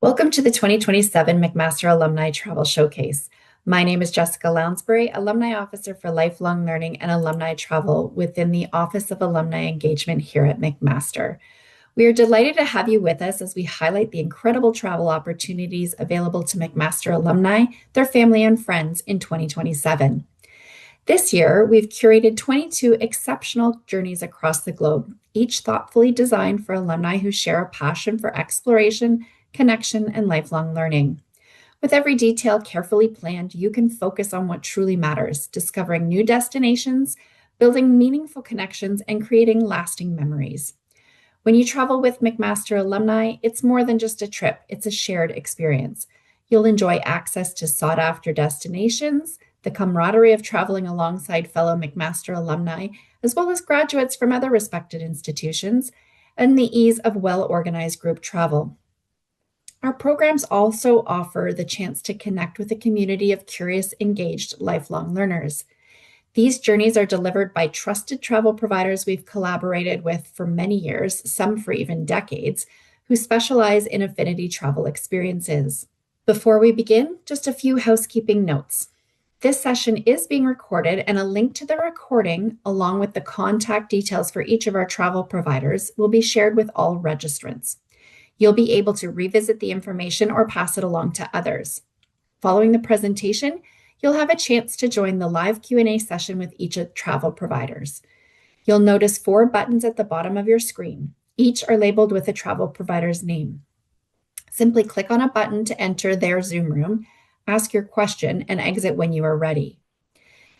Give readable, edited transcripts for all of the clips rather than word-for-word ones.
Welcome to the 2027 McMaster Alumni Travel Showcase. My name is Jessica Lounsbury, Alumni Officer for Lifelong Learning and Alumni Travel within the Office of Alumni Engagement here at McMaster. We are delighted to have you with us as we highlight the incredible travel opportunities available to McMaster alumni, their family, and friends in 2027. This year, we've curated 22 exceptional journeys across the globe, each thoughtfully designed for alumni who share a passion for exploration, connection, and lifelong learning. With every detail carefully planned, you can focus on what truly matters, discovering new destinations, building meaningful connections, and creating lasting memories. When you travel with McMaster alumni, it's more than just a trip, it's a shared experience. You'll enjoy access to sought after destinations, the camaraderie of traveling alongside fellow McMaster alumni, as well as graduates from other respected institutions, and the ease of well organized group travel. Our programs also offer the chance to connect with a community of curious, engaged, lifelong learners. These journeys are delivered by trusted travel providers we've collaborated with for many years, some for even decades, who specialize in affinity travel experiences. Before we begin, just a few housekeeping notes. This session is being recorded, and a link to the recording, along with the contact details for each of our travel providers, will be shared with all registrants. You'll be able to revisit the information or pass it along to others. Following the presentation, you'll have a chance to join the live Q&A session with each of the travel providers. You'll notice 4 buttons at the bottom of your screen. Each are labeled with a travel provider's name. Simply click on a button to enter their Zoom room, ask your question, and exit when you are ready.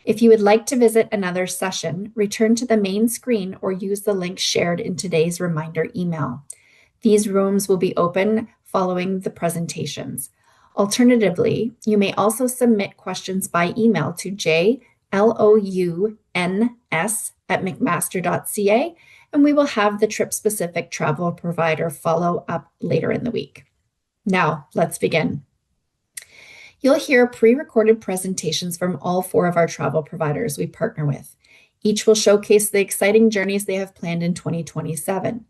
If you would like to visit another session, return to the main screen or use the link shared in today's reminder email. These rooms will be open following the presentations. Alternatively, you may also submit questions by email to jlouns@mcmaster.ca, and we will have the trip-specific travel provider follow up later in the week. Now, let's begin. You'll hear pre-recorded presentations from all 4 of our travel providers we partner with. Each will showcase the exciting journeys they have planned in 2027.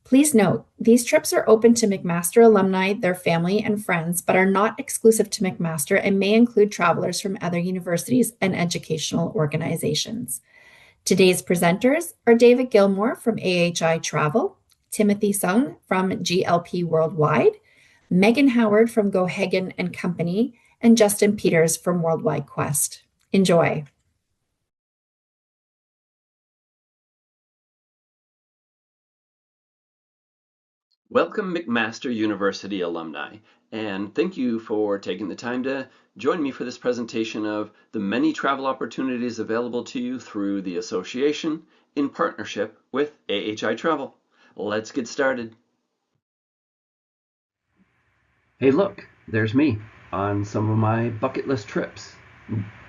Please note, these trips are open to McMaster alumni, their family, and friends, but are not exclusive to McMaster and may include travelers from other universities and educational organizations. Today's presenters are David Gilmore from AHI Travel, Timothy Sung from GLP Worldwide, Megan Howard from Gohagen and Company, and Justin Peters from Worldwide Quest. Enjoy. Welcome, McMaster University alumni, and thank you for taking the time to join me for this presentation of the many travel opportunities available to you through the association in partnership with AHI Travel. Let's get started. Hey, look, there's me on some of my bucket list trips.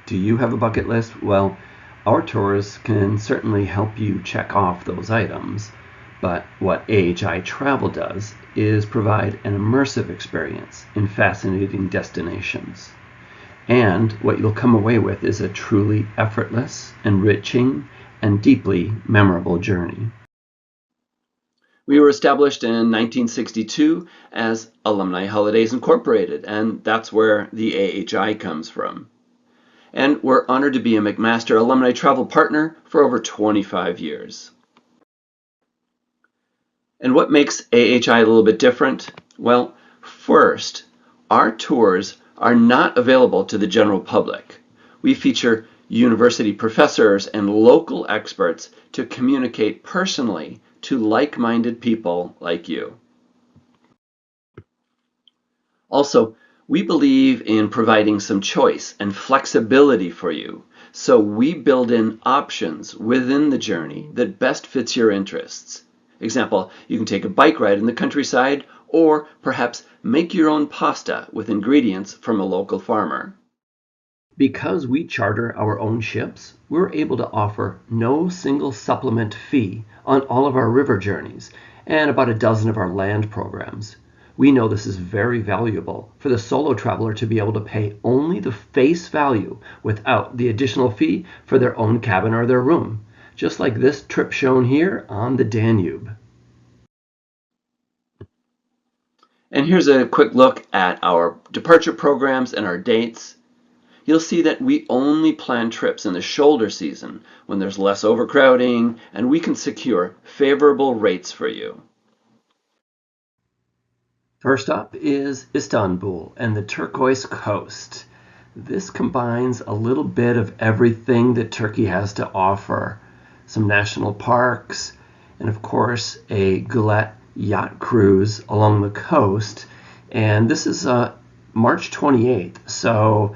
Do you have a bucket list? Well, our tours can certainly help you check off those items. But what AHI Travel does is provide an immersive experience in fascinating destinations. And what you'll come away with is a truly effortless, enriching, and deeply memorable journey. We were established in 1962 as Alumni Holidays Incorporated, and that's where the AHI comes from. And we're honored to be a McMaster Alumni Travel Partner for over 25 years. And what makes AHI a little bit different? Well, first, our tours are not available to the general public. We feature university professors and local experts to communicate personally to like-minded people like you. Also, we believe in providing some choice and flexibility for you, so we build in options within the journey that best fits your interests. Example, you can take a bike ride in the countryside, or perhaps make your own pasta with ingredients from a local farmer. Because we charter our own ships, we're able to offer no single supplement fee on all of our river journeys and about a dozen of our land programs. We know this is very valuable for the solo traveler to be able to pay only the face value without the additional fee for their own cabin or their room, just like this trip shown here on the Danube. And here's a quick look at our departure programs and our dates. You'll see that we only plan trips in the shoulder season when there's less overcrowding and we can secure favorable rates for you. First up is Istanbul and the Turquoise Coast. This combines a little bit of everything that Turkey has to offer. Some national parks, and of course a Gulet yacht cruise along the coast. And this is March 28th, so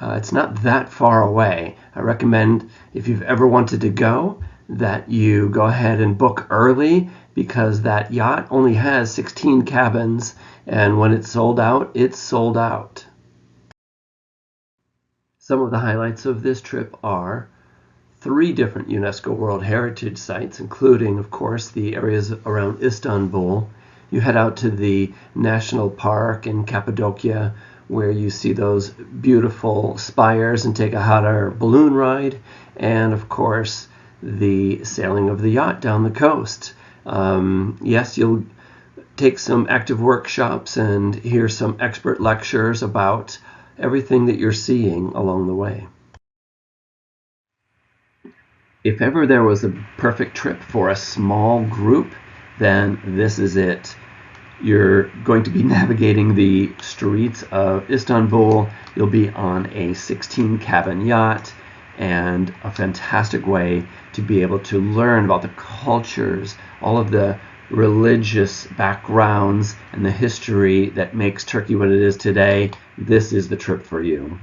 it's not that far away. I recommend, if you've ever wanted to go, that you go ahead and book early, because that yacht only has 16 cabins, and when it's sold out, it's sold out. Some of the highlights of this trip are 3 different UNESCO World Heritage Sites, including, of course, the areas around Istanbul. You head out to the National Park in Cappadocia, where you see those beautiful spires and take a hot air balloon ride, and, of course, the sailing of the yacht down the coast. Yes, you'll take some active workshops and hear some expert lectures about everything that you're seeing along the way. If ever there was a perfect trip for a small group, then this is it. You're going to be navigating the streets of Istanbul. You'll be on a 16-cabin yacht, and a fantastic way to be able to learn about the cultures, all of the religious backgrounds, and the history that makes Turkey what it is today. This is the trip for you.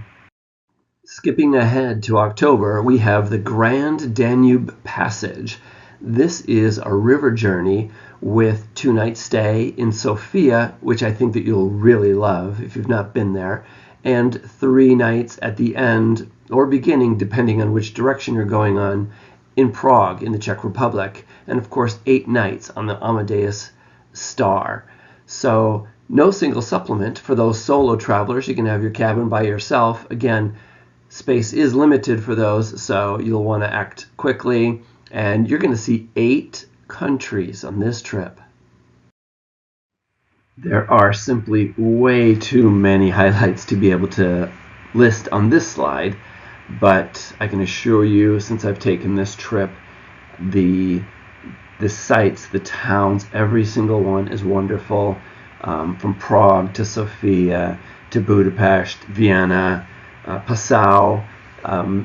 Skipping ahead to October, we have the Grand Danube Passage. This is a river journey with 2-night stay in Sofia, which I think that you'll really love if you've not been there, and 3 nights at the end or beginning, depending on which direction you're going on, in Prague in the Czech Republic, and of course 8 nights on the Amadeus Star. So no single supplement for those solo travelers. You can have your cabin by yourself. Again, space is limited for those, so you'll want to act quickly, and you're going to see 8 countries on this trip. There are simply way too many highlights to be able to list on this slide, but I can assure you, since I've taken this trip, the sites, the towns, every single one is wonderful, from Prague to Sofia to Budapest, Vienna, Passau.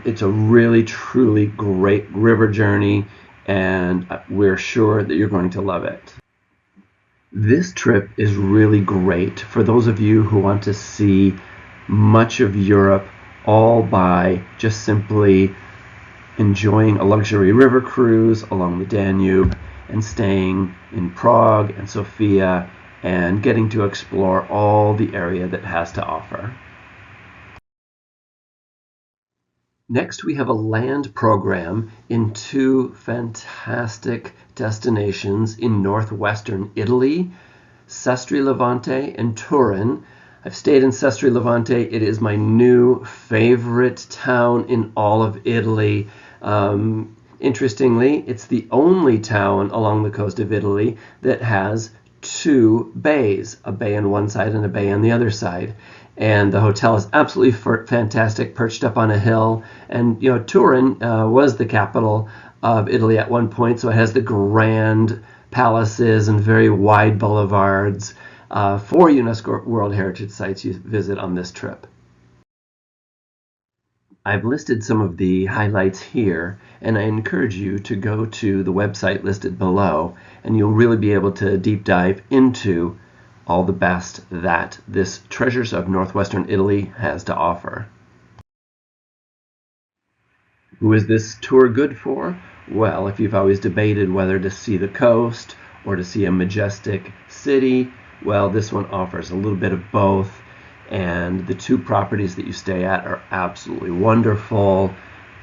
It's a really, truly great river journey, and we're sure that you're going to love it. This trip is really great for those of you who want to see much of Europe all by just simply enjoying a luxury river cruise along the Danube and staying in Prague and Sofia and getting to explore all the area that has to offer. Next, we have a land program in 2 fantastic destinations in northwestern Italy, Sestri Levante and Turin. I've stayed in Sestri Levante. It is my new favorite town in all of Italy. Interestingly, it's the only town along the coast of Italy that has 2 bays, a bay on one side and a bay on the other side. And the hotel is absolutely fantastic, perched up on a hill. And, you know, Turin was the capital of Italy at one point, so it has the grand palaces and very wide boulevards. 4 UNESCO World Heritage Sites you visit on this trip. I've listed some of the highlights here, and I encourage you to go to the website listed below, and you'll really be able to deep dive into all the best that this Treasures of Northwestern Italy has to offer. Who is this tour good for? Well, if you've always debated whether to see the coast or to see a majestic city, well, this one offers a little bit of both, and the 2 properties that you stay at are absolutely wonderful.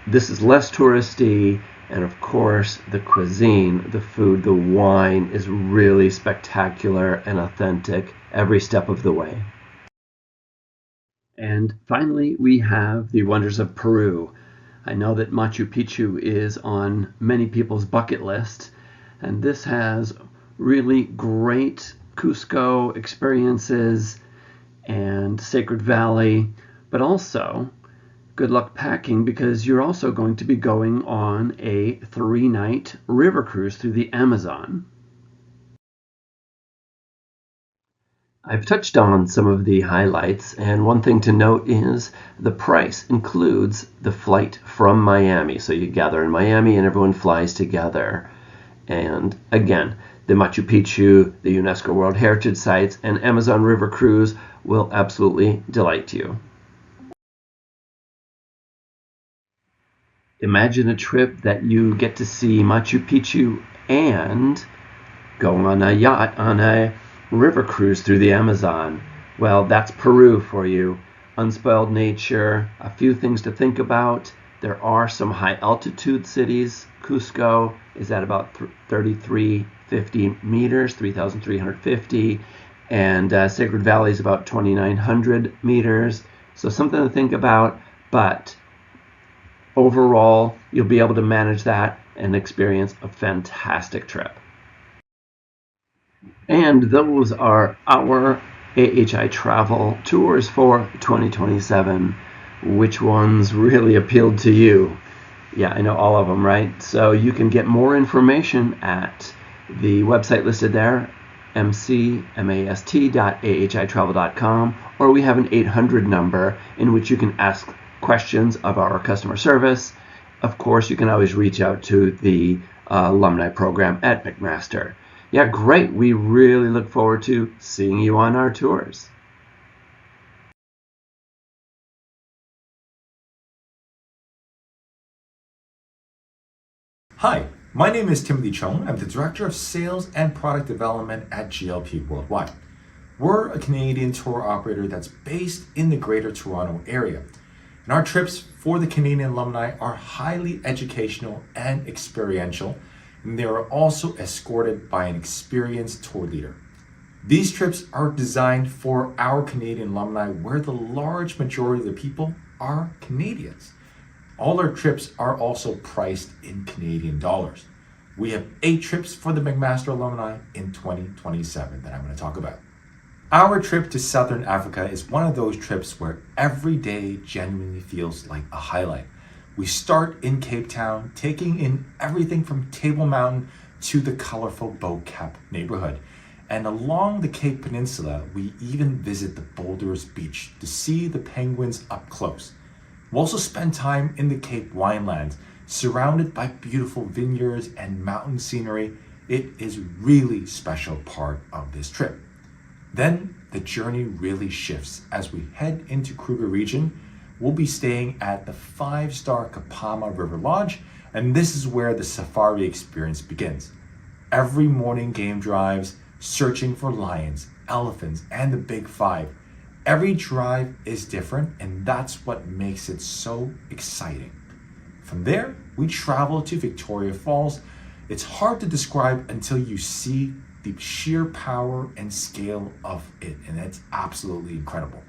This is less touristy, and of course the cuisine, the food, the wine is really spectacular and authentic every step of the way. And finally, we have the wonders of Peru. I know that Machu Picchu is on many people's bucket list, and this has really great Cusco experiences and Sacred Valley, but also good luck packing, because you're also going to be going on a 3-night river cruise through the Amazon. I've touched on some of the highlights, and one thing to note is the price includes the flight from Miami. So you gather in Miami and everyone flies together. And again, the Machu Picchu, the UNESCO World Heritage Sites, and Amazon River Cruise will absolutely delight you. Imagine a trip that you get to see Machu Picchu and go on a yacht on a river cruise through the Amazon. Well, that's Peru for you. Unspoiled nature, a few things to think about. There are some high altitude cities. Cusco is at about 3,350 meters, 3,350, and Sacred Valley is about 2,900 meters. So something to think about, but overall, you'll be able to manage that and experience a fantastic trip. And those are our AHI travel tours for 2027. Which ones really appealed to you? Yeah, I know all of them, right? So you can get more information at the website listed there, mcmast.ahitravel.com, or we have an 800 number in which you can ask questions of our customer service. Of course, you can always reach out to the alumni program at McMaster. Yeah, great. We really look forward to seeing you on our tours. Hi, my name is Timothy Chung. I'm the Director of Sales and Product Development at GLP Worldwide. We're a Canadian tour operator that's based in the Greater Toronto area. And our trips for the Canadian alumni are highly educational and experiential, and they are also escorted by an experienced tour leader. These trips are designed for our Canadian alumni, where the large majority of the people are Canadians. All our trips are also priced in Canadian dollars. We have 8 trips for the McMaster alumni in 2027 that I'm going to talk about. Our trip to Southern Africa is one of those trips where every day genuinely feels like a highlight. We start in Cape Town, taking in everything from Table Mountain to the colorful Boat Cap neighborhood. And along the Cape Peninsula, we even visit the Boulders Beach to see the penguins up close. We'll also spend time in the Cape Winelands, surrounded by beautiful vineyards and mountain scenery. It is really special part of this trip. Then the journey really shifts as we head into Kruger region. We'll be staying at the 5-star Kapama River Lodge, and this is where the safari experience begins. Every morning game drives, searching for lions, elephants, and the big 5. Every drive is different, and that's what makes it so exciting. From there, we travel to Victoria Falls. It's hard to describe until you see the sheer power and scale of it, and it's absolutely incredible.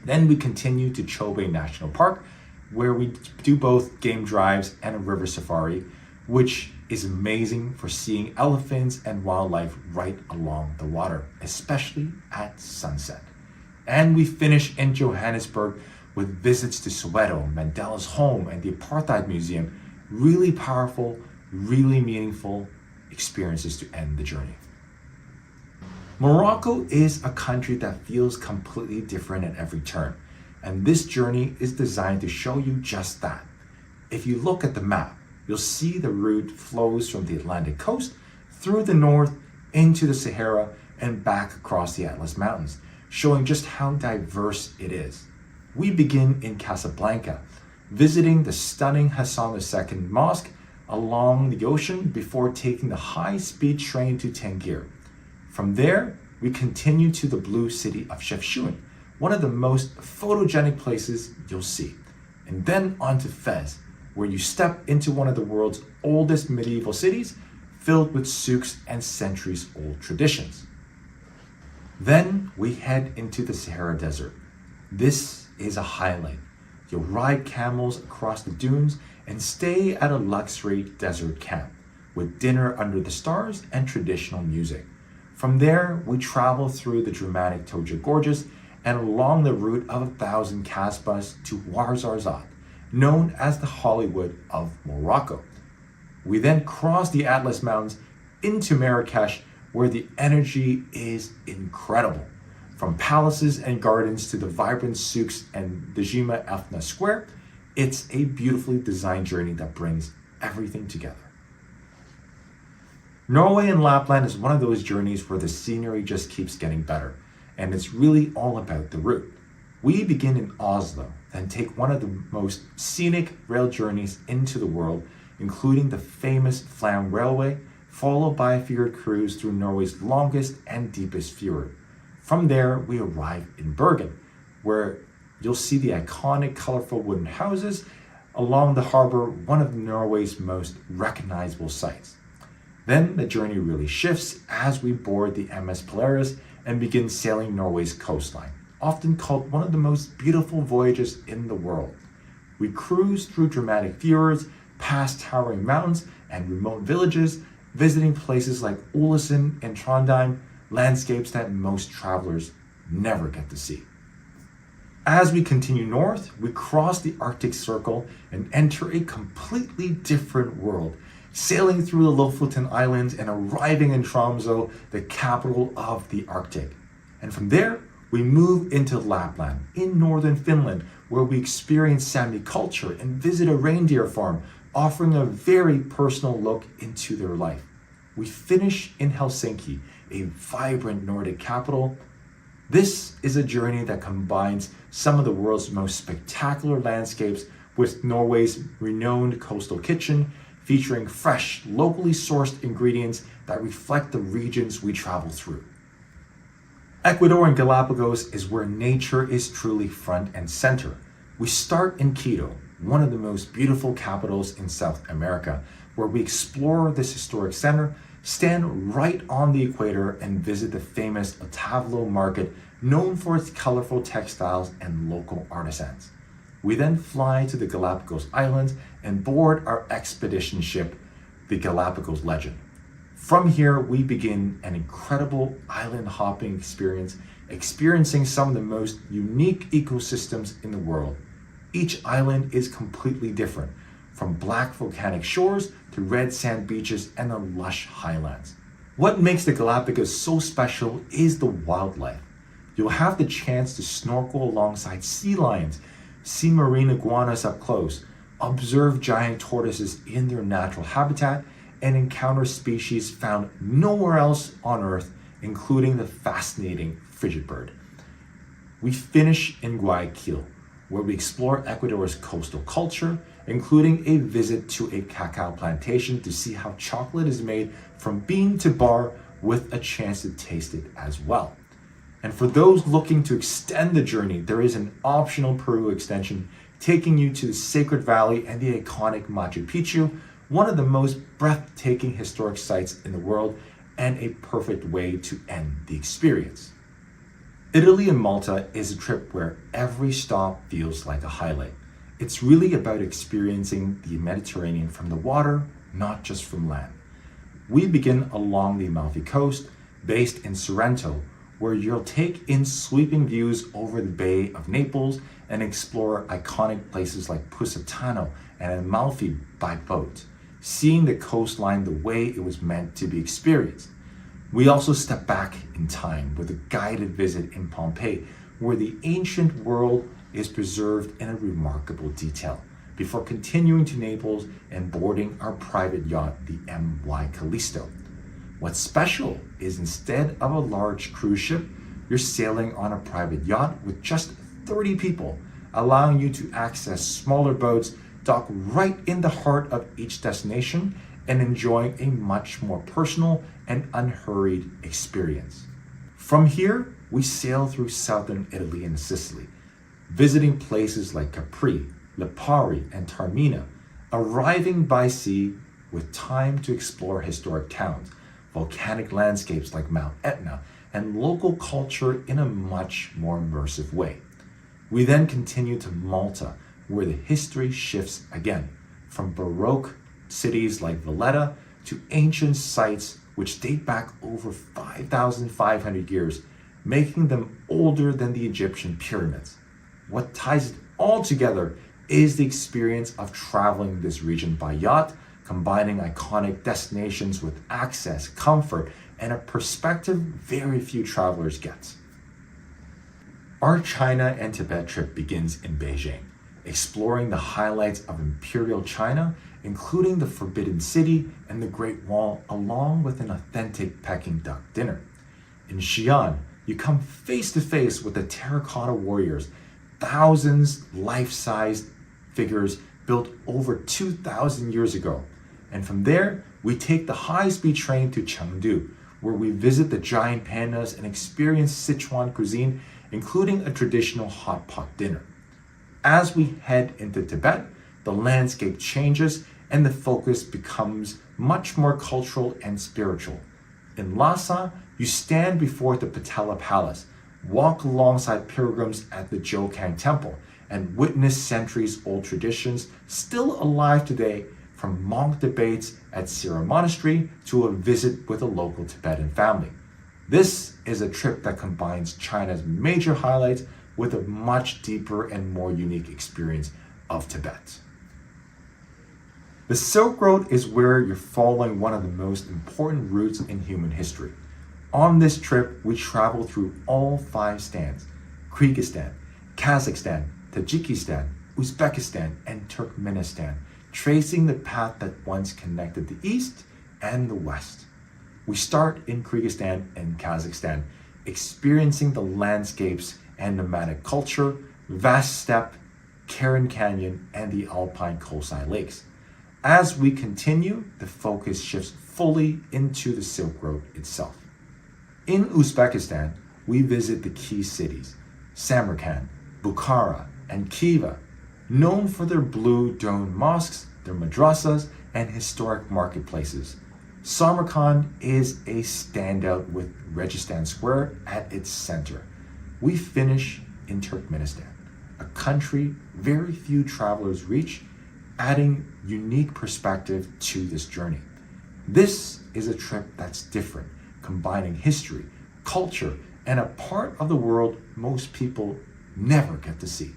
Then we continue to Chobe National Park, where we do both game drives and a river safari, which is amazing for seeing elephants and wildlife right along the water, especially at sunset. And we finish in Johannesburg with visits to Soweto, Mandela's home, and the Apartheid Museum. Really powerful, really meaningful experiences to end the journey. Morocco is a country that feels completely different at every turn, and this journey is designed to show you just that. If you look at the map, you'll see the route flows from the Atlantic coast through the north into the Sahara and back across the Atlas Mountains, showing just how diverse it is. We begin in Casablanca, visiting the stunning Hassan II Mosque along the ocean before taking the high-speed train to Tangier. From there, we continue to the blue city of Chefchaouen, one of the most photogenic places you'll see. And then on to Fez, where you step into one of the world's oldest medieval cities, filled with souks and centuries-old traditions. Then we head into the Sahara Desert. This is a highlight. You'll ride camels across the dunes and stay at a luxury desert camp with dinner under the stars and traditional music. From there, we travel through the dramatic Toja Gorges and along the route of 1,000 Kasbahs to Ouarzazate, known as the Hollywood of Morocco. We then cross the Atlas Mountains into Marrakesh, where the energy is incredible. From palaces and gardens to the vibrant souks and the Jima Elfna Square, it's a beautifully designed journey that brings everything together. Norway and Lapland is one of those journeys where the scenery just keeps getting better. and it's really all about the route. We begin in Oslo, then take one of the most scenic rail journeys into the world, including the famous Flam Railway, followed by a fjord cruise through Norway's longest and deepest fjord. From there, we arrive in Bergen, where you'll see the iconic colorful wooden houses along the harbor, one of Norway's most recognizable sights. Then the journey really shifts as we board the MS Polaris and begin sailing Norway's coastline, often called one of the most beautiful voyages in the world. We cruise through dramatic fjords, past towering mountains and remote villages, visiting places like Ålesund and Trondheim, landscapes that most travelers never get to see. As we continue north, we cross the Arctic Circle and enter a completely different world, sailing through the Lofoten Islands and arriving in Tromsø, the capital of the Arctic. And from there, we move into Lapland in northern Finland, where we experience Sami culture and visit a reindeer farm, offering a very personal look into their life. We finish in Helsinki, a vibrant Nordic capital. This is a journey that combines some of the world's most spectacular landscapes with Norway's renowned coastal kitchen, featuring fresh, locally sourced ingredients that reflect the regions we travel through. Ecuador and Galapagos is where nature is truly front and center. We start in Quito, one of the most beautiful capitals in South America, where we explore this historic center, stand right on the equator, and visit the famous Otavalo market, known for its colorful textiles and local artisans. We then fly to the Galapagos Islands and board our expedition ship, the Galapagos Legend. From here, we begin an incredible island hopping experience, experiencing some of the most unique ecosystems in the world. Each island is completely different, from black volcanic shores to red sand beaches and the lush highlands. What makes the Galapagos so special is the wildlife. You'll have the chance to snorkel alongside sea lions, see marine iguanas up close, observe giant tortoises in their natural habitat, and encounter species found nowhere else on Earth, including the fascinating frigid bird. We finish in Guayaquil, where we explore Ecuador's coastal culture, including a visit to a cacao plantation to see how chocolate is made from bean to bar, with a chance to taste it as well. And for those looking to extend the journey, there is an optional Peru extension taking you to the Sacred Valley and the iconic Machu Picchu, one of the most breathtaking historic sites in the world, and a perfect way to end the experience. Italy and Malta is a trip where every stop feels like a highlight. It's really about experiencing the Mediterranean from the water, not just from land. We begin along the Amalfi Coast, based in Sorrento, where you'll take in sweeping views over the Bay of Naples and explore iconic places like Positano and Amalfi by boat, seeing the coastline the way it was meant to be experienced. We also step back in time with a guided visit in Pompeii, where the ancient world is preserved in a remarkable detail, before continuing to Naples and boarding our private yacht, the MY Callisto. What's special is instead of a large cruise ship, you're sailing on a private yacht with just 30 people, allowing you to access smaller boats, dock right in the heart of each destination, and enjoying a much more personal and unhurried experience. From here, we sail through southern Italy and Sicily, visiting places like Capri, Lipari, and Taormina, arriving by sea with time to explore historic towns, volcanic landscapes like Mount Etna, and local culture in a much more immersive way. We then continue to Malta, where the history shifts again, from Baroque cities like Valletta to ancient sites which date back over 5,500 years, making them older than the Egyptian pyramids. What ties it all together is the experience of traveling this region by yacht, combining iconic destinations with access, comfort, and a perspective very few travelers get. Our China and Tibet trip begins in Beijing, exploring the highlights of Imperial China, including the Forbidden City and the Great Wall, along with an authentic Peking duck dinner. In Xi'an, you come face to face with the terracotta warriors, thousands life-sized figures built over 2,000 years ago. And from there, we take the high-speed train to Chengdu, where we visit the giant pandas and experience Sichuan cuisine, including a traditional hot pot dinner. As we head into Tibet, the landscape changes and the focus becomes much more cultural and spiritual. In Lhasa, you stand before the Patala Palace, walk alongside pilgrims at the Jokang Temple, and witness centuries-old traditions still alive today, from monk debates at Sira Monastery to a visit with a local Tibetan family. This is a trip that combines China's major highlights with a much deeper and more unique experience of Tibet. The Silk Road is where you're following one of the most important routes in human history. On this trip, we travel through all 5 stands: Kyrgyzstan, Kazakhstan, Tajikistan, Uzbekistan, and Turkmenistan, tracing the path that once connected the East and the West. We start in Kyrgyzstan and Kazakhstan, experiencing the landscapes and nomadic culture, vast steppe, Karen Canyon, and the Alpine Kosai Lakes. As we continue, the focus shifts fully into the Silk Road itself. In Uzbekistan, we visit the key cities: Samarkand, Bukhara, and Khiva, known for their blue domed mosques, their madrasas, and historic marketplaces. Samarkand is a standout with Registan Square at its center. We finish in Turkmenistan, a country very few travelers reach, adding unique perspective to this journey. This is a trip that's different, combining history, culture, and a part of the world most people never get to see.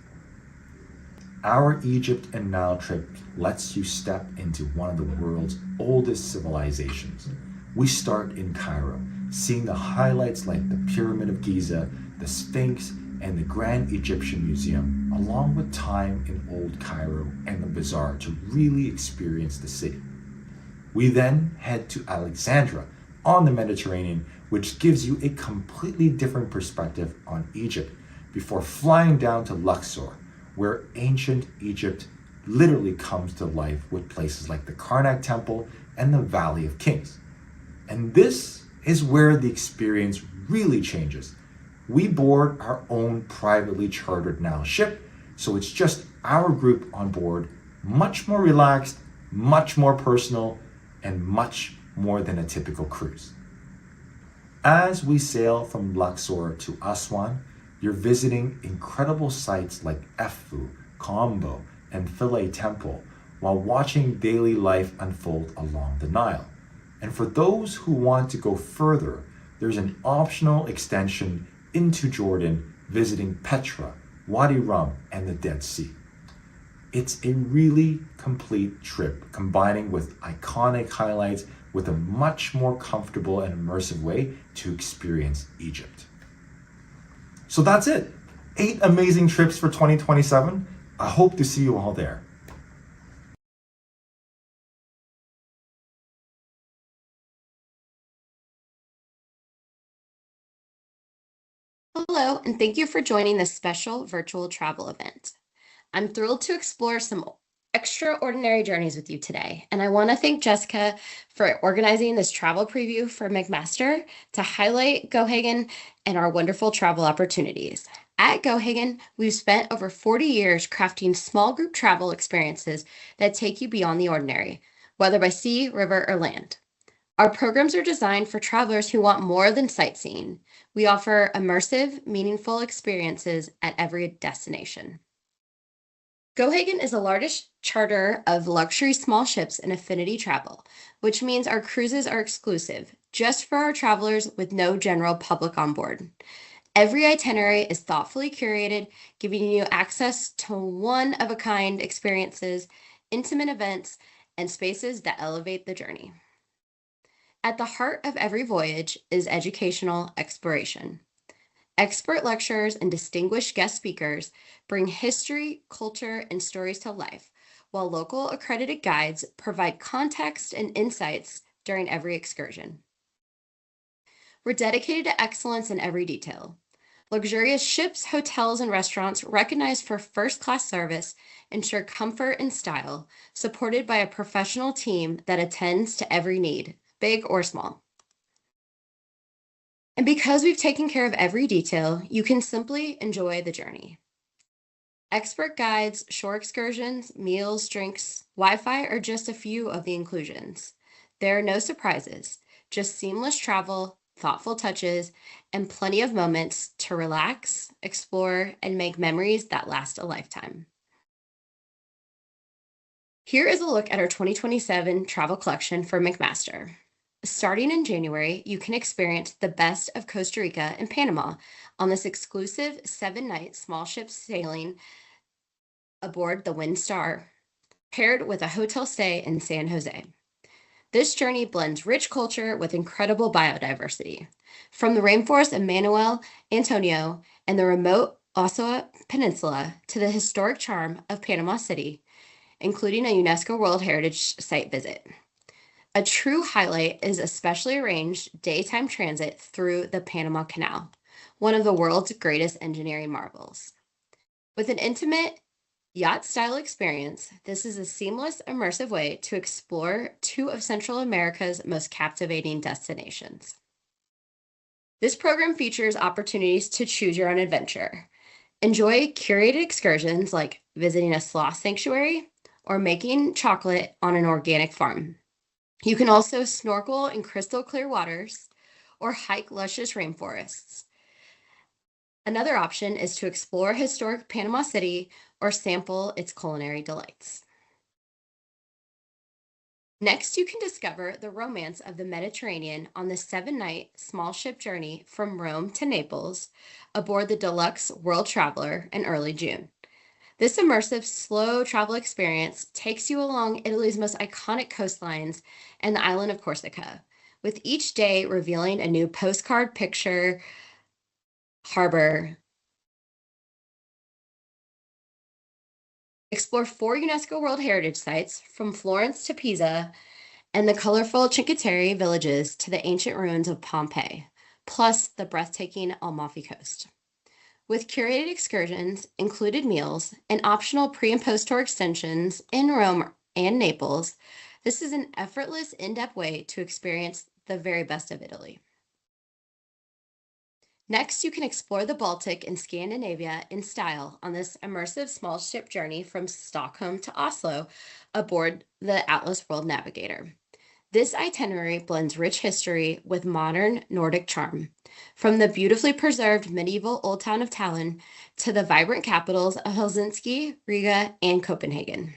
Our Egypt and Nile trip lets you step into one of the world's oldest civilizations. We start in Cairo, seeing the highlights like the Pyramid of Giza, the Sphinx, and the Grand Egyptian Museum, along with time in Old Cairo and the Bazaar to really experience the city. We then head to Alexandria on the Mediterranean, which gives you a completely different perspective on Egypt, before flying down to Luxor, where ancient Egypt literally comes to life with places like the Karnak Temple and the Valley of Kings. And this is where the experience really changes. We board our own privately chartered Nile ship, so it's just our group on board, much more relaxed, much more personal, and much more than a typical cruise. As we sail from Luxor to Aswan, you're visiting incredible sites like Efu, Kambo, and Philae Temple, while watching daily life unfold along the Nile. And for those who want to go further, there's an optional extension into Jordan, visiting Petra, Wadi Rum, and the Dead Sea. It's a really complete trip, combining with iconic highlights with a much more comfortable and immersive way to experience Egypt. So that's it. 8 amazing trips for 2027. I hope to see you all there. Hello, and thank you for joining this special virtual travel event. I'm thrilled to explore some extraordinary journeys with you today, and I want to thank Jessica for organizing this travel preview for McMaster to highlight Gohagen and our wonderful travel opportunities. At Gohagen, we've spent over 40 years crafting small group travel experiences that take you beyond the ordinary, whether by sea, river, or land. Our programs are designed for travelers who want more than sightseeing. We offer immersive, meaningful experiences at every destination. Gohagen is the largest charter of luxury small ships in affinity travel, which means our cruises are exclusive, just for our travelers with no general public on board. Every itinerary is thoughtfully curated, giving you access to one-of-a-kind experiences, intimate events, and spaces that elevate the journey. At the heart of every voyage is educational exploration. Expert lecturers and distinguished guest speakers bring history, culture, and stories to life, while local accredited guides provide context and insights during every excursion. We're dedicated to excellence in every detail. Luxurious ships, hotels, and restaurants recognized for first-class service ensure comfort and style, supported by a professional team that attends to every need, big or small. And because we've taken care of every detail, you can simply enjoy the journey. Expert guides, shore excursions, meals, drinks, Wi-Fi are just a few of the inclusions. There are no surprises, just seamless travel, thoughtful touches, and plenty of moments to relax, explore, and make memories that last a lifetime. Here is a look at our 2027 travel collection for McMaster. Starting in January, you can experience the best of Costa Rica and Panama on this exclusive 7-night small ship sailing aboard the Wind Star, paired with a hotel stay in San Jose. This journey blends rich culture with incredible biodiversity. From the rainforest of Manuel Antonio and the remote Osawa Peninsula to the historic charm of Panama City, including a UNESCO World Heritage Site visit. A true highlight is a specially arranged daytime transit through the Panama Canal, one of the world's greatest engineering marvels. With an intimate yacht-style experience, this is a seamless, immersive way to explore two of Central America's most captivating destinations. This program features opportunities to choose your own adventure. Enjoy curated excursions like visiting a sloth sanctuary or making chocolate on an organic farm. You can also snorkel in crystal clear waters or hike luscious rainforests. Another option is to explore historic Panama City or sample its culinary delights. Next, you can discover the romance of the Mediterranean on the 7-night small ship journey from Rome to Naples aboard the deluxe World Traveler in early June. This immersive, slow travel experience takes you along Italy's most iconic coastlines and the island of Corsica, with each day revealing a new postcard picture harbor. Explore 4 UNESCO World Heritage Sites from Florence to Pisa and the colorful Cinque Terre villages to the ancient ruins of Pompeii, plus the breathtaking Amalfi Coast. With curated excursions, included meals, and optional pre- and post-tour extensions in Rome and Naples, this is an effortless, in-depth way to experience the very best of Italy. Next, you can explore the Baltic and Scandinavia in style on this immersive small ship journey from Stockholm to Oslo aboard the Atlas World Navigator. This itinerary blends rich history with modern Nordic charm, from the beautifully preserved medieval Old Town of Tallinn to the vibrant capitals of Helsinki, Riga, and Copenhagen.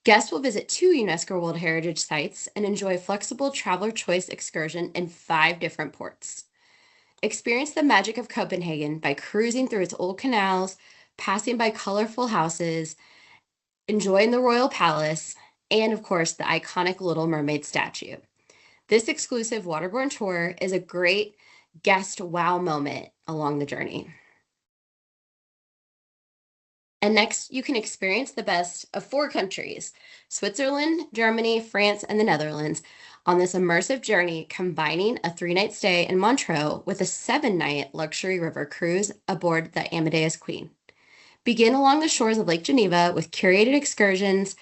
Guests will visit 2 UNESCO World Heritage Sites and enjoy a flexible traveler choice excursion in 5 different ports. Experience the magic of Copenhagen by cruising through its old canals, passing by colorful houses, enjoying the Royal Palace, and of course, the iconic Little Mermaid statue. This exclusive waterborne tour is a great guest wow moment along the journey. And next, you can experience the best of 4 countries, Switzerland, Germany, France, and the Netherlands, on this immersive journey combining a 3-night stay in Montreux with a 7-night luxury river cruise aboard the Amadeus Queen. Begin along the shores of Lake Geneva with curated excursions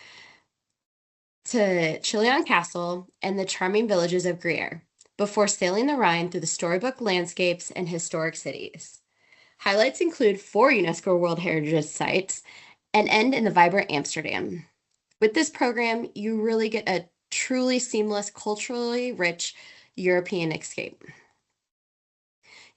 to Chillon Castle and the charming villages of Gruyere, before sailing the Rhine through the storybook landscapes and historic cities. Highlights include 4 UNESCO World Heritage Sites and end in the vibrant Amsterdam. With this program, you really get a truly seamless, culturally rich European escape.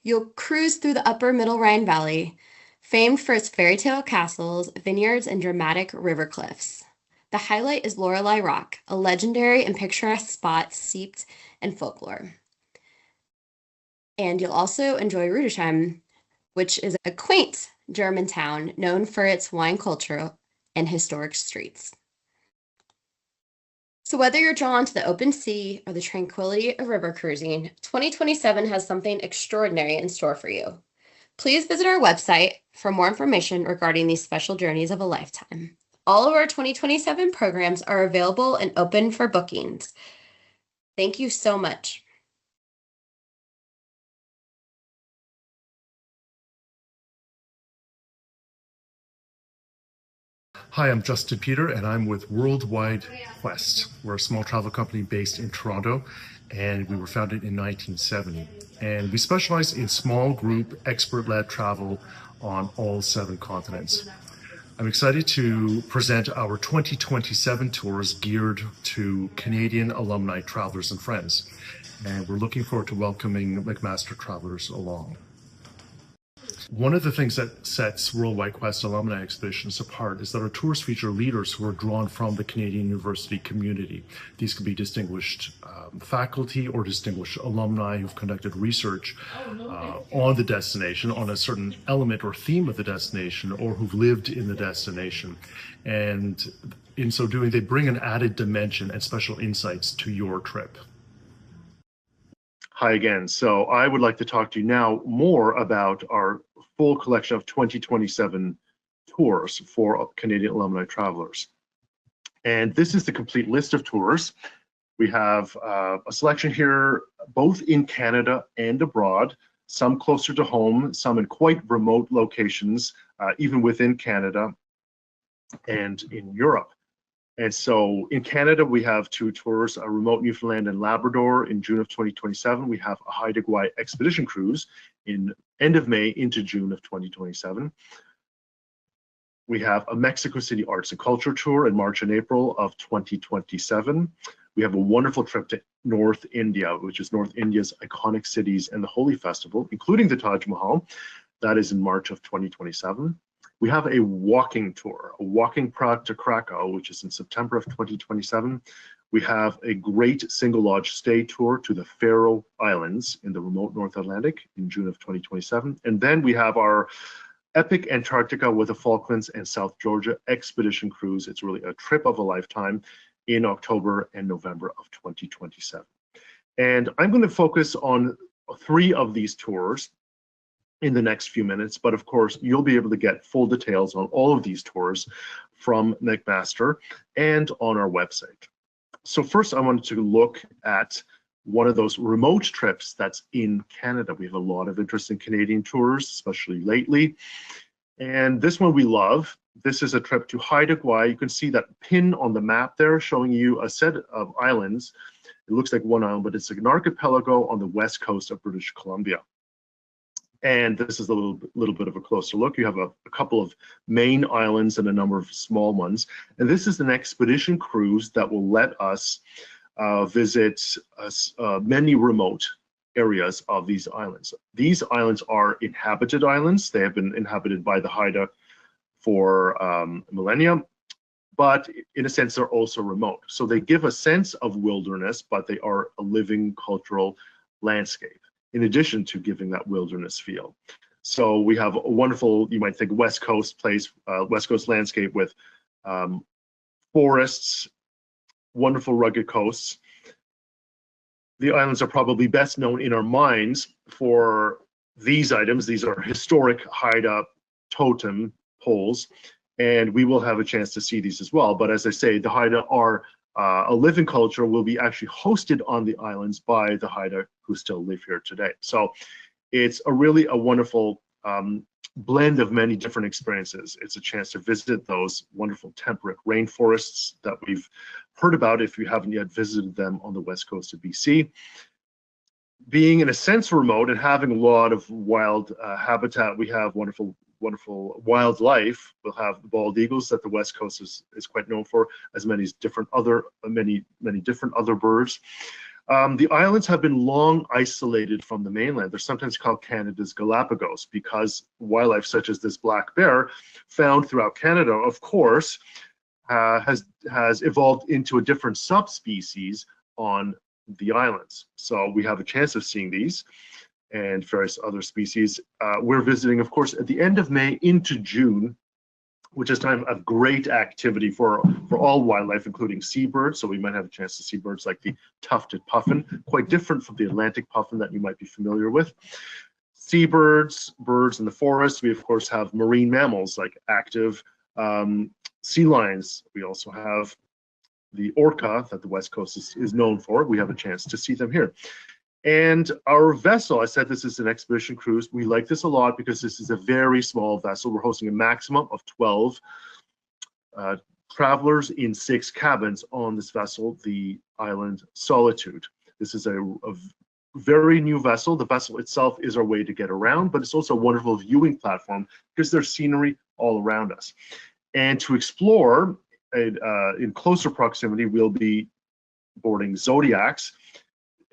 You'll cruise through the upper Middle Rhine Valley, famed for its fairy tale castles, vineyards, and dramatic river cliffs. The highlight is Lorelei Rock, a legendary and picturesque spot steeped in folklore. And you'll also enjoy Rudesheim, which is a quaint German town known for its wine culture and historic streets. So whether you're drawn to the open sea or the tranquility of river cruising, 2027 has something extraordinary in store for you. Please visit our website for more information regarding these special journeys of a lifetime. All of our 2027 programs are available and open for bookings. Thank you so much. Hi, I'm Justin Peter, and I'm with Worldwide Quest. We're a small travel company based in Toronto, and we were founded in 1970. And we specialize in small group, expert-led travel on all 7 continents. I'm excited to present our 2027 tours geared to Canadian alumni, travelers, and friends. And we're looking forward to welcoming McMaster travelers along. One of the things that sets Worldwide Quest alumni expeditions apart is that our tours feature leaders who are drawn from the Canadian university community. These could be distinguished faculty or distinguished alumni who've conducted research on the destination, on a certain element or theme of the destination, or who've lived in the destination. And in so doing, they bring an added dimension and special insights to your trip. Hi again. So I would like to talk to you now more about our full collection of 2027 tours for Canadian alumni travelers. And this is the complete list of tours. We have a selection here, both in Canada and abroad, some closer to home, some in quite remote locations, even within Canada and in Europe. And so in Canada, we have 2 tours, a remote Newfoundland and Labrador in June of 2027. We have a Haida Gwaii expedition cruise in end of May into June of 2027. We have a Mexico City Arts and Culture tour in March and April of 2027. We have a wonderful trip to North India, which is North India's iconic cities and the Holi Festival, including the Taj Mahal. That is in March of 2027. We have a walking tour, a walking Prague to Krakow, which is in September of 2027. We have a great single lodge stay tour to the Faroe Islands in the remote North Atlantic in June of 2027. And then we have our epic Antarctica with the Falklands and South Georgia expedition cruise. It's really a trip of a lifetime in October and November of 2027. And I'm going to focus on 3 of these tours in the next few minutes, but of course you'll be able to get full details on all of these tours from McMaster and on our website. So first I wanted to look at one of those remote trips that's in Canada. We have a lot of interest in Canadian tours, especially lately. And this one we love. This is a trip to Haida Gwaii. You can see that pin on the map there showing you a set of islands. It looks like one island, but it's an archipelago on the west coast of British Columbia. And this is a little bit of a closer look. You have a couple of main islands and a number of small ones. And this is an expedition cruise that will let us visit many remote areas of these islands. These islands are inhabited islands. They have been inhabited by the Haida for millennia, but in a sense, they're also remote. So they give a sense of wilderness, but they are a living cultural landscape, in addition to giving that wilderness feel. So we have a wonderful, you might think, West Coast place, West Coast landscape with forests, wonderful rugged coasts. The islands are probably best known in our minds for these items. These are historic Haida totem poles, and we will have a chance to see these as well. But as I say, the Haida are a living culture, will be actually hosted on the islands by the Haida who still live here today. So it's really a wonderful blend of many different experiences. It's a chance to visit those wonderful temperate rainforests that we've heard about if you haven't yet visited them on the west coast of BC. Being in a sense remote and having a lot of wild habitat, we have wonderful wildlife. We'll have the bald eagles that the west coast is quite known for, as many different other birds. The islands have been long isolated from the mainland. They're sometimes called Canada's Galapagos because wildlife such as this black bear, found throughout Canada, of course, has evolved into a different subspecies on the islands. So we have a chance of seeing these and various other species. We're visiting, of course, at the end of May into June, which is time of great activity for all wildlife, including seabirds. So we might have a chance to see birds like the tufted puffin, quite different from the Atlantic puffin that you might be familiar with. Seabirds, birds in the forest. We, of course, have marine mammals like active sea lions. We also have the orca that the West Coast is known for. We have a chance to see them here. And our vessel, I said this is an expedition cruise. We like this a lot because this is a very small vessel. We're hosting a maximum of 12 travelers in 6 cabins on this vessel, the Island Solitude. This is a very new vessel. The vessel itself is our way to get around, but it's also a wonderful viewing platform because there's scenery all around us. And to explore in closer proximity, we'll be boarding Zodiacs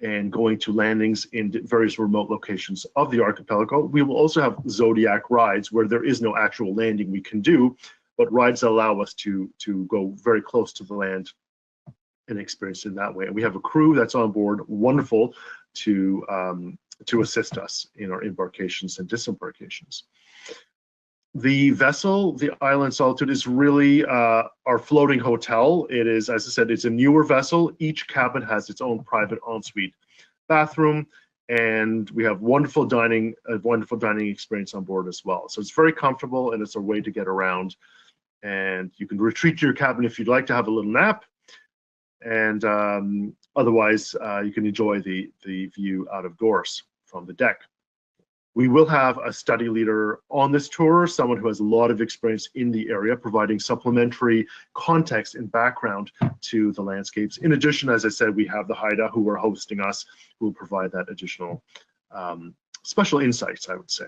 and going to landings in various remote locations of the archipelago. We will also have Zodiac rides where there is no actual landing we can do, but rides that allow us to go very close to the land and experience it that way. And we have a crew that's on board, wonderful, to assist us in our embarkations and disembarkations. The vessel, the Island Solitude, is really our floating hotel. It is, as I said, it's a newer vessel. Each cabin has its own private ensuite bathroom, and we have a wonderful dining experience on board as well. So it's very comfortable, and it's a way to get around. And you can retreat to your cabin if you'd like to have a little nap, and otherwise you can enjoy the view out of doors from the deck. We will have a study leader on this tour, someone who has a lot of experience in the area, providing supplementary context and background to the landscapes. In addition, as I said, we have the Haida who are hosting us, who will provide that additional special insights, I would say.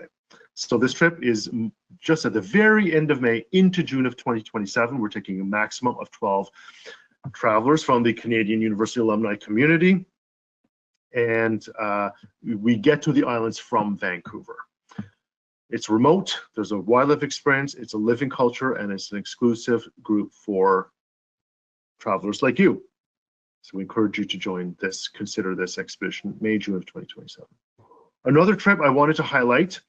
So this trip is just at the very end of May into June of 2027. We're taking a maximum of 12 travelers from the Canadian University alumni community. And we get to the islands from Vancouver. It's remote, there's a wildlife experience, it's a living culture, and it's an exclusive group for travelers like you. So we encourage you to join this, consider this expedition, May, June of 2027. Another trip I wanted to highlight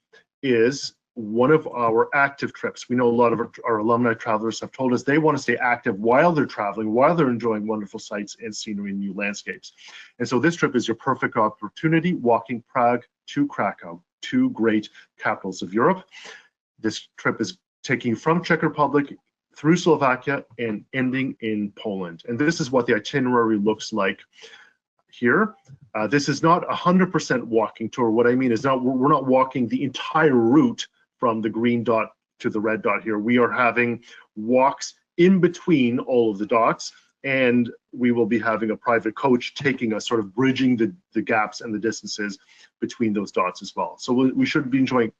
is one of our active trips. We know a lot of our alumni travelers have told us they want to stay active while they're traveling, while they're enjoying wonderful sights and scenery and new landscapes. And so this trip is your perfect opportunity, walking Prague to Krakow, 2 great capitals of Europe. This trip is taking you from Czech Republic through Slovakia and ending in Poland. And this is what the itinerary looks like here. This is not 100% walking tour. What I mean is we're not walking the entire route from the green dot to the red dot here. We are having walks in between all of the dots, and we will be having a private coach taking us, sort of bridging the gaps and the distances between those dots as well. So we should be enjoying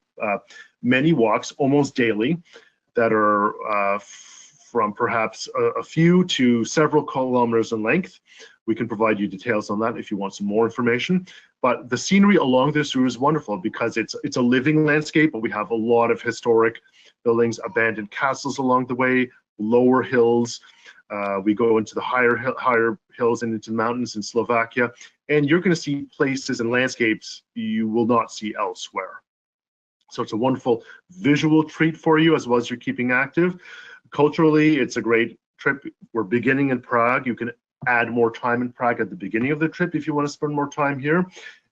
many walks almost daily that are from perhaps a few to several kilometers in length. We can provide you details on that if you want some more information. But the scenery along this route is wonderful because it's a living landscape, but we have a lot of historic buildings, abandoned castles along the way, lower hills. We go into the higher hills and into the mountains in Slovakia, and you're going to see places and landscapes you will not see elsewhere. So it's a wonderful visual treat for you as well as you're keeping active. Culturally, it's a great trip. We're beginning in Prague. You can add more time in Prague at the beginning of the trip if you want to spend more time here.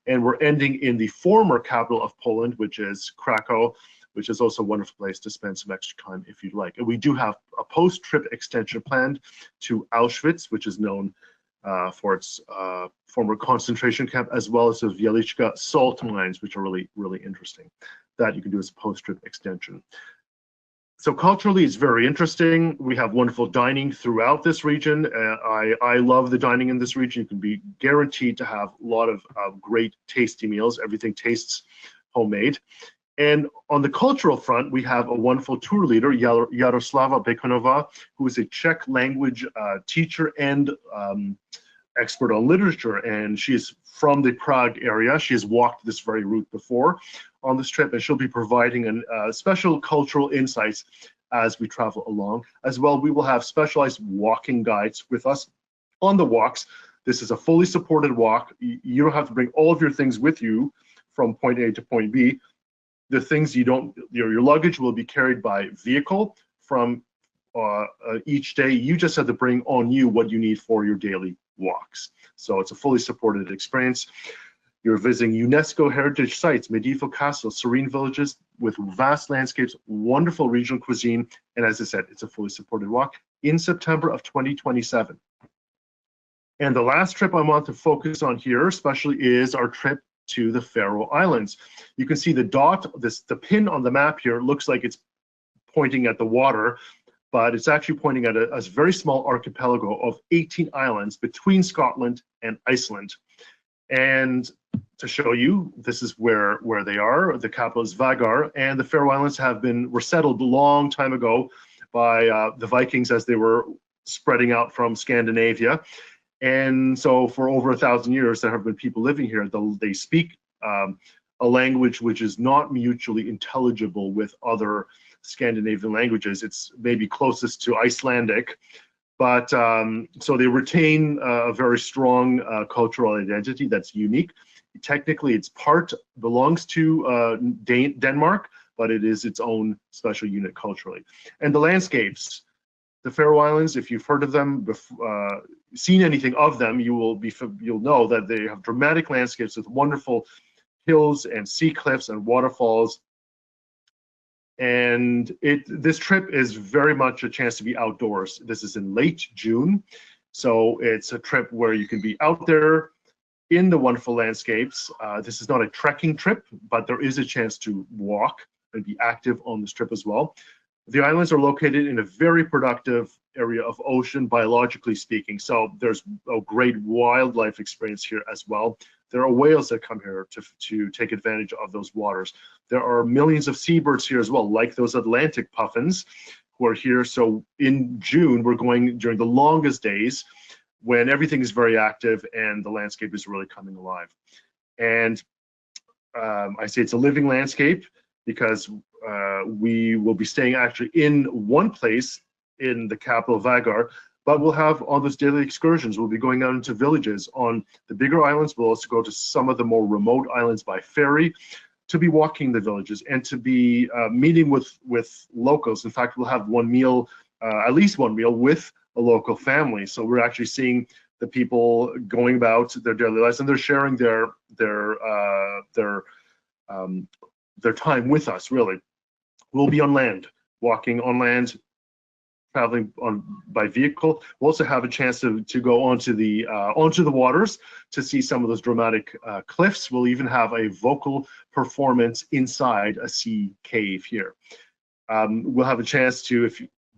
And we're ending in the former capital of Poland, which is Krakow, which is also a wonderful place to spend some extra time if you'd like. And we do have a post-trip extension planned to Auschwitz, which is known for its former concentration camp, as well as the Wieliczka salt mines, which are really, really interesting. That you can do as a post-trip extension. So culturally, it's very interesting. We have wonderful dining throughout this region. I love the dining in this region. You can be guaranteed to have a lot of great tasty meals. Everything tastes homemade. And on the cultural front, we have a wonderful tour leader, Jaroslava Bekonova, who is a Czech language teacher and expert on literature. And she is from the Prague area. She has walked this very route before on this trip, and she'll be providing special cultural insights as we travel along. As well, we will have specialized walking guides with us on the walks. This is a fully supported walk. You don't have to bring all of your things with you from point A to point B. The things your luggage will be carried by vehicle from each day. You just have to bring on you what you need for your daily walks. So it's a fully supported experience. You're visiting UNESCO heritage sites, medieval castles, serene villages with vast landscapes, wonderful regional cuisine, and as I said, it's a fully supported walk in September of 2027. And the last trip I want to focus on here, especially, is our trip to the Faroe Islands. You can see the dot, the pin on the map here looks like it's pointing at the water, but it's actually pointing at a very small archipelago of 18 islands between Scotland and Iceland. And to show you, this is where they are. The capital is Vagar, and the Faroe Islands were settled a long time ago by the Vikings as they were spreading out from Scandinavia. And so for over 1,000 years, there have been people living here. They speak a language which is not mutually intelligible with other Scandinavian languages. It's maybe closest to Icelandic, but so they retain a very strong cultural identity that's unique. Technically, belongs to Denmark, but it is its own special unit culturally. And the landscapes, the Faroe Islands, if you've heard of them, seen anything of them, you'll know that they have dramatic landscapes with wonderful hills and sea cliffs and waterfalls. And this trip is very much a chance to be outdoors. This is in late June, so it's a trip where you can be out there in the wonderful landscapes. This is not a trekking trip, but there is a chance to walk and be active on this trip as well. The islands are located in a very productive area of ocean, biologically speaking, so there's a great wildlife experience here as well. There are whales that come here to take advantage of those waters. There are millions of seabirds here as well, like those Atlantic puffins who are here. So in June, we're going during the longest days when everything is very active and the landscape is really coming alive. And I say it's a living landscape because we will be staying actually in one place in the capital, Vagar, but we'll have on those daily excursions. We'll be going out into villages on the bigger islands. We'll also go to some of the more remote islands by ferry to be walking the villages and to be meeting with locals. In fact, we'll have one meal, at least one meal with a local family. So we're actually seeing the people going about their daily lives, and they're sharing their time with us, really. We'll be on land, walking on land, traveling by vehicle. We'll also have a chance to go onto the waters to see some of those dramatic cliffs. We'll even have a vocal performance inside a sea cave here. We'll have a chance to,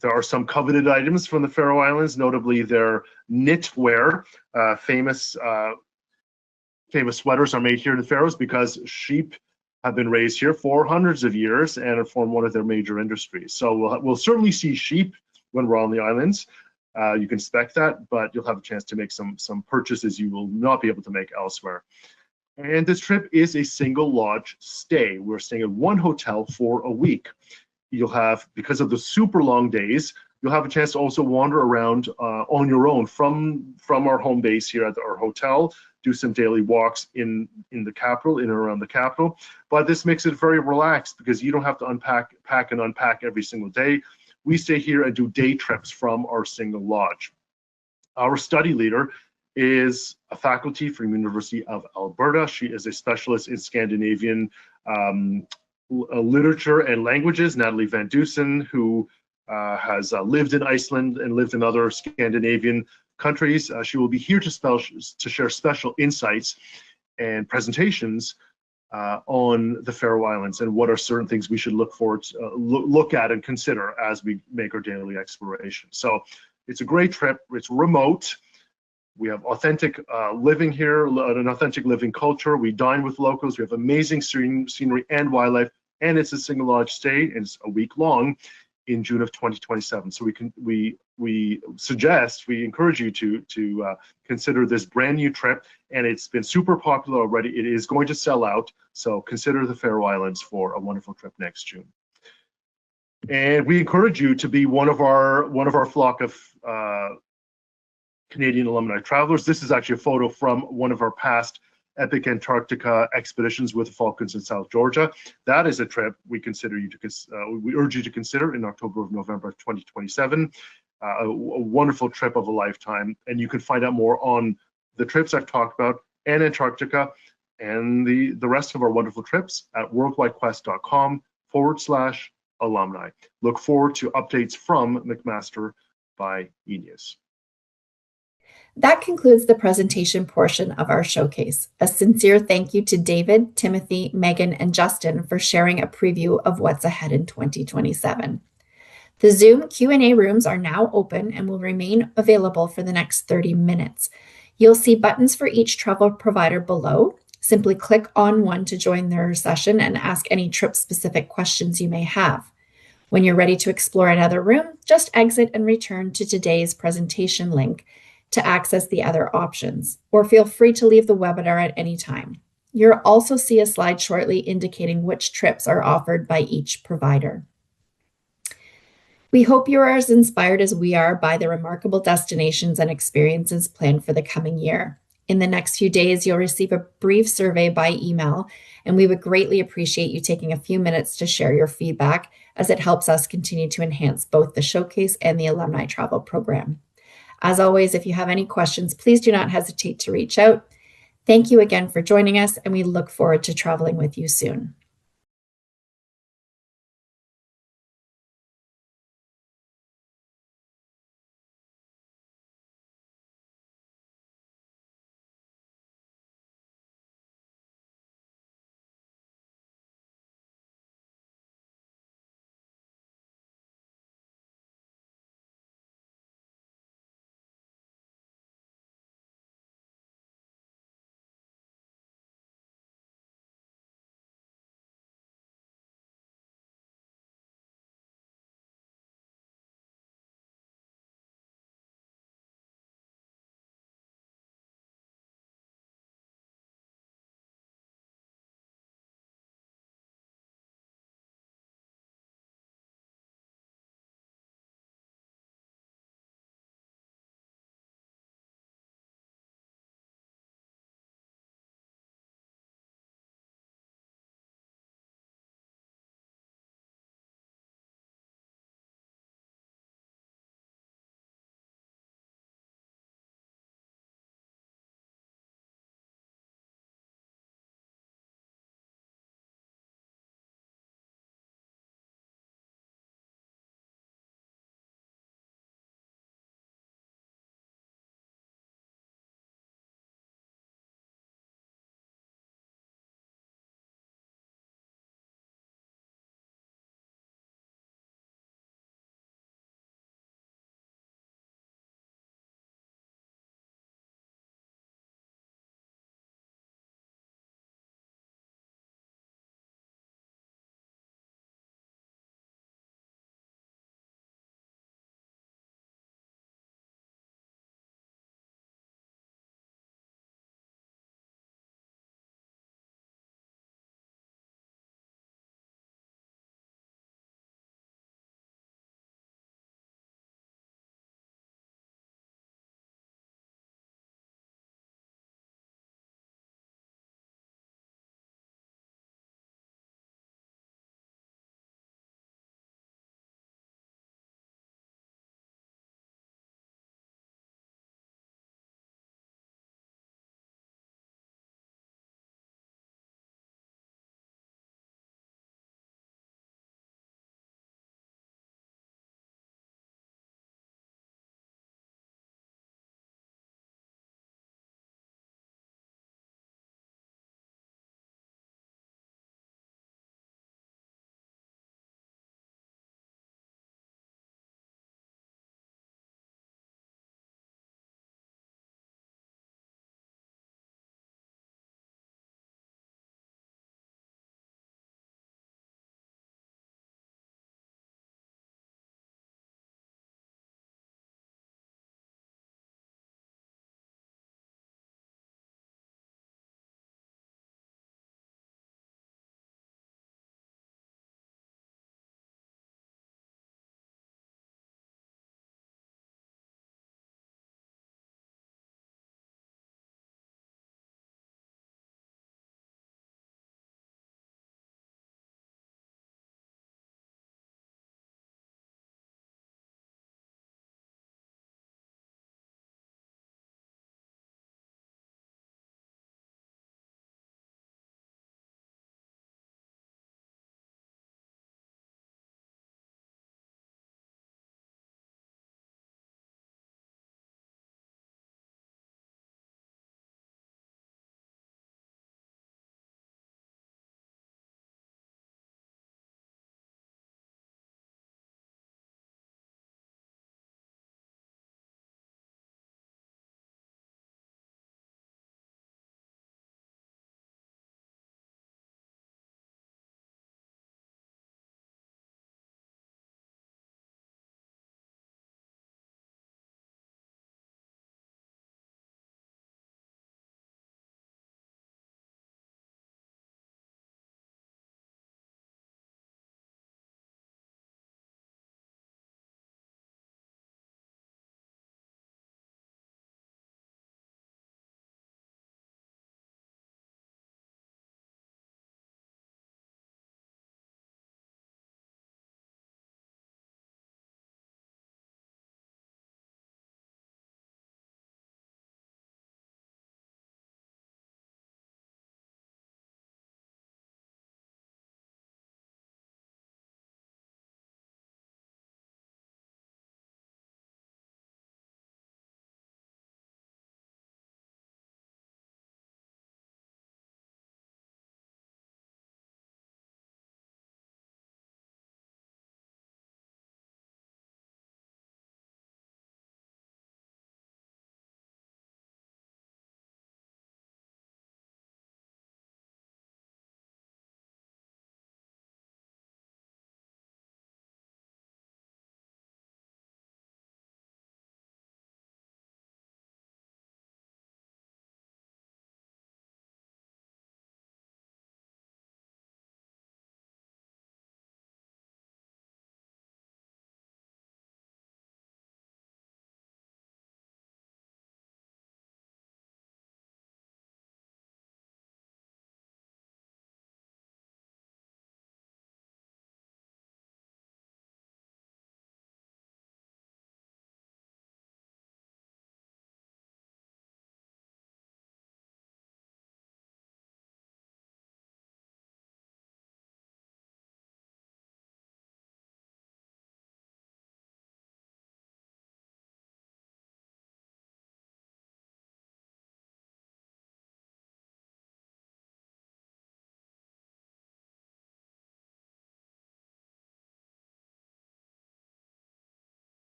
there are some coveted items from the Faroe Islands, notably their knitwear. Famous sweaters are made here in the Faroes because sheep have been raised here for hundreds of years and have formed one of their major industries. So we'll certainly see sheep when we're on the islands. You can expect that, but you'll have a chance to make some purchases you will not be able to make elsewhere. And this trip is a single lodge stay. We're staying at one hotel for a week. You'll have, because of the super long days, you'll have a chance to also wander around on your own from our home base here at our hotel, do some daily walks in the capital, in and around the capital. But this makes it very relaxed because you don't have to pack and unpack every single day. We stay here and do day trips from our single lodge. Our study leader is a faculty from the University of Alberta. She is a specialist in Scandinavian literature and languages, Natalie Van Dusen, who has lived in Iceland and lived in other Scandinavian countries. She will be here to share special insights and presentations on the Faroe Islands and what are certain things we should look at and consider as we make our daily exploration. So it's a great trip. It's remote. We have authentic living here, an authentic living culture. We dine with locals. We have amazing scenery and wildlife, and it's a single lodge stay, and it's a week long in June of 2027. So we encourage you to consider this brand new trip, and it's been super popular already. It is going to sell out, so consider the Faroe Islands for a wonderful trip next June. And we encourage you to be one of our flock of Canadian alumni travelers. This is actually a photo from one of our past Epic Antarctica expeditions with the Falcons in South Georgia. That is a trip we urge you to consider in November of 2027. A wonderful trip of a lifetime, and you can find out more on the trips I've talked about and Antarctica and the rest of our wonderful trips at worldwidequest.com/alumni. Look forward to updates from McMaster by Eneas. That concludes the presentation portion of our showcase. A sincere thank you to David, Timothy, Megan, and Justin for sharing a preview of what's ahead in 2027. The Zoom Q&A rooms are now open and will remain available for the next 30 minutes. You'll see buttons for each travel provider below. Simply click on one to join their session and ask any trip-specific questions you may have. When you're ready to explore another room, just exit and return to today's presentation link to access the other options, or feel free to leave the webinar at any time. You'll also see a slide shortly indicating which trips are offered by each provider. We hope you are as inspired as we are by the remarkable destinations and experiences planned for the coming year. In the next few days, you'll receive a brief survey by email, and we would greatly appreciate you taking a few minutes to share your feedback, as it helps us continue to enhance both the showcase and the alumni travel program. As always, if you have any questions, please do not hesitate to reach out. Thank you again for joining us, and we look forward to traveling with you soon.